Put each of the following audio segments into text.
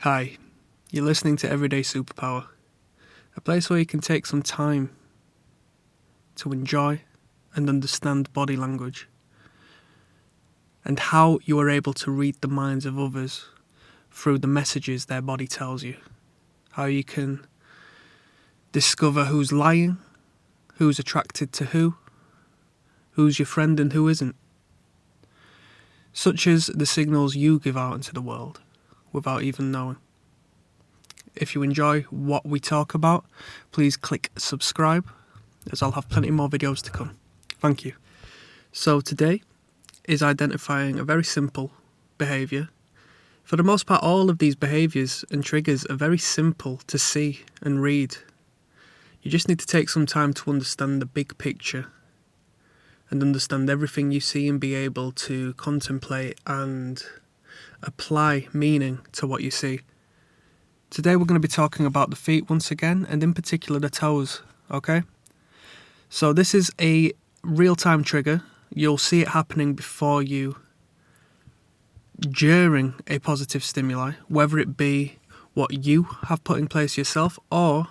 Hi, you're listening to Everyday Superpower, a place where you can take some time to enjoy and understand body language and how you are able to read the minds of others through the messages their body tells you. How you can discover who's lying, who's attracted to who's your friend and who isn't. Such as the signals you give out into the world without even knowing. If you enjoy what we talk about, please click subscribe, as I'll have plenty more videos to come. Thank you. So today is identifying a very simple behaviour. For the most part, all of these behaviours and triggers are very simple to see and read. You just need to take some time to understand the big picture and understand everything you see and be able to contemplate and apply meaning to what you see. Today we're going to be talking about the feet once again, and in particular the toes, okay? So this is a real-time trigger. You'll see it happening before you during a positive stimuli, whether it be what you have put in place yourself or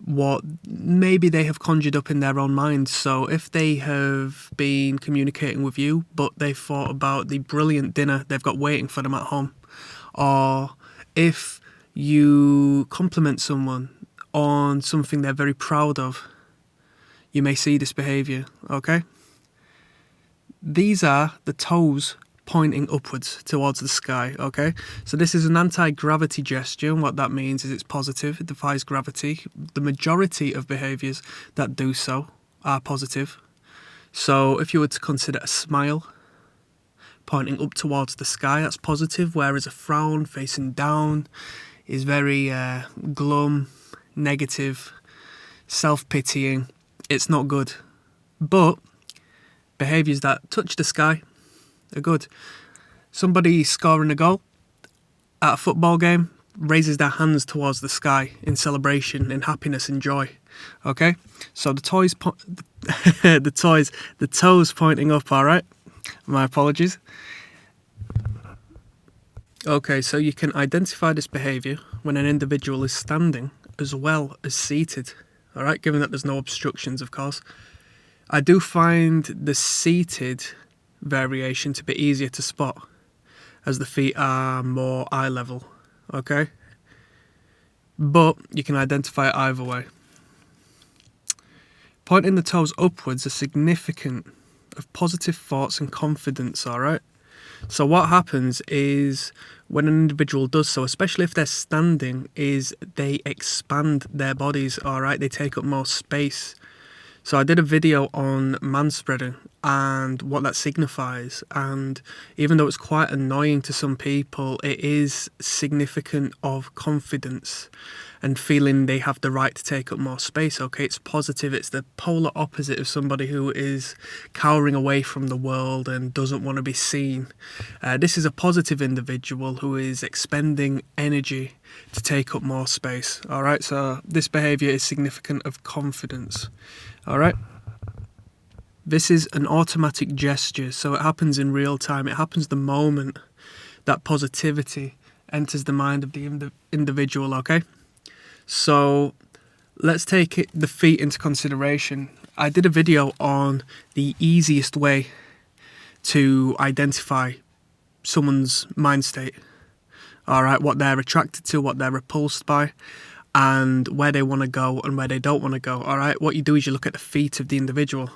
what maybe they have conjured up in their own minds. So if they have been communicating with you, but they've thought about the brilliant dinner they've got waiting for them at home, or if you compliment someone on something they're very proud of, you may see this behaviour, okay? These are the toes pointing upwards towards the sky, okay? So this is an anti-gravity gesture, and what that means is it's positive, it defies gravity. The majority of behaviours that do so are positive. So if you were to consider a smile pointing up towards the sky, that's positive, whereas a frown facing down is very glum, negative, self-pitying. It's not good. But behaviours that touch the sky are good. Somebody scoring a goal at a football game raises their hands towards the sky in celebration, in happiness and joy. Okay? So the toes pointing up, alright? My apologies. Okay, so you can identify this behaviour when an individual is standing as well as seated. Alright, given that there's no obstructions, of course. I do find the seated variation to be easier to spot, as the feet are more eye level, okay? But you can identify it either way. Pointing the toes upwards is significant of positive thoughts and confidence, alright? So what happens is when an individual does so, especially if they're standing, is they expand their bodies, alright? They take up more space. So I did a video on manspreading and what that signifies, and even though it's quite annoying to some people, it is significant of confidence and feeling they have the right to take up more space, okay? It's positive, it's the polar opposite of somebody who is cowering away from the world and doesn't want to be seen. This is a positive individual who is expending energy to take up more space, alright? So this behaviour is significant of confidence, alright? This is an automatic gesture, so it happens in real time. It happens the moment that positivity enters the mind of the individual, okay? So let's take the feet into consideration. I did a video on the easiest way to identify someone's mind state, alright? What they're attracted to, what they're repulsed by, and where they want to go and where they don't want to go, alright? What you do is you look at the feet of the individual.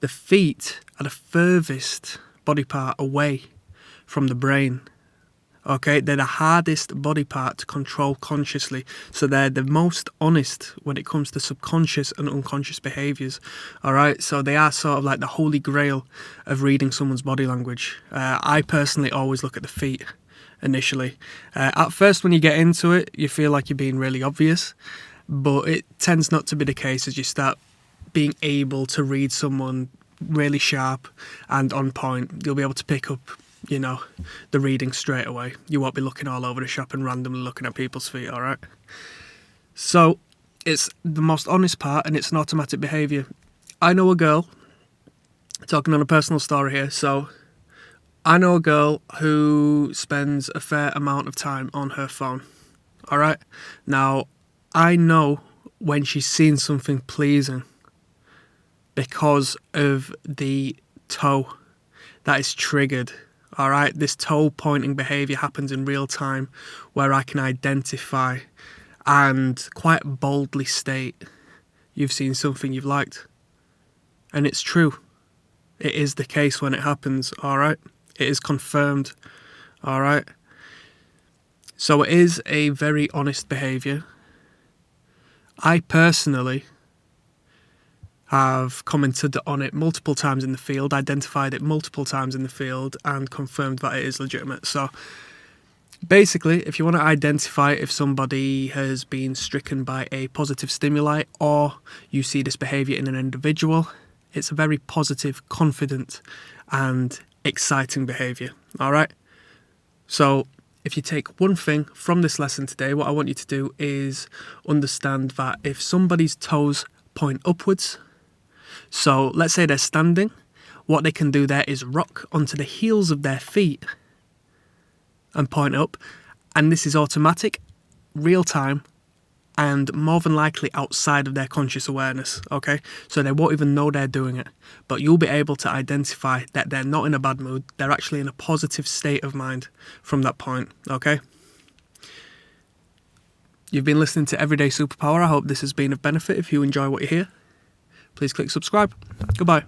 The feet are the furthest body part away from the brain, okay? They're the hardest body part to control consciously, so they're the most honest when it comes to subconscious and unconscious behaviours, alright? So they are sort of like the holy grail of reading someone's body language. I personally always look at the feet initially. At first, when you get into it, you feel like you're being really obvious, but it tends not to be the case as you start being able to read someone really sharp and on point. You'll be able to pick up, the reading straight away. You won't be looking all over the shop and randomly looking at people's feet, alright? So it's the most honest part, and it's an automatic behaviour. I know a girl, talking on a personal story here, so I know a girl who spends a fair amount of time on her phone. All right. Now, I know when she's seen something pleasing because of the toe that is triggered. All right. This toe pointing behavior happens in real time where I can identify and quite boldly state you've seen something you've liked. And it's true. It is the case when it happens. All right. It is confirmed. All right. So it is a very honest behaviour. I personally have commented on it multiple times in the field, identified it multiple times in the field, and confirmed that it is legitimate. So basically, if you want to identify if somebody has been stricken by a positive stimuli or you see this behaviour in an individual, it's a very positive, confident, and exciting behaviour. All right? So if you take one thing from this lesson today, what I want you to do is understand that if somebody's toes point upwards, so let's say they're standing, what they can do there is rock onto the heels of their feet and point up, and this is automatic, real time, and more than likely outside of their conscious awareness, okay? So they won't even know they're doing it, but you'll be able to identify that they're not in a bad mood, they're actually in a positive state of mind from that point, okay? You've been listening to Everyday Superpower. I hope this has been of benefit. If you enjoy what you hear, please click subscribe. Goodbye.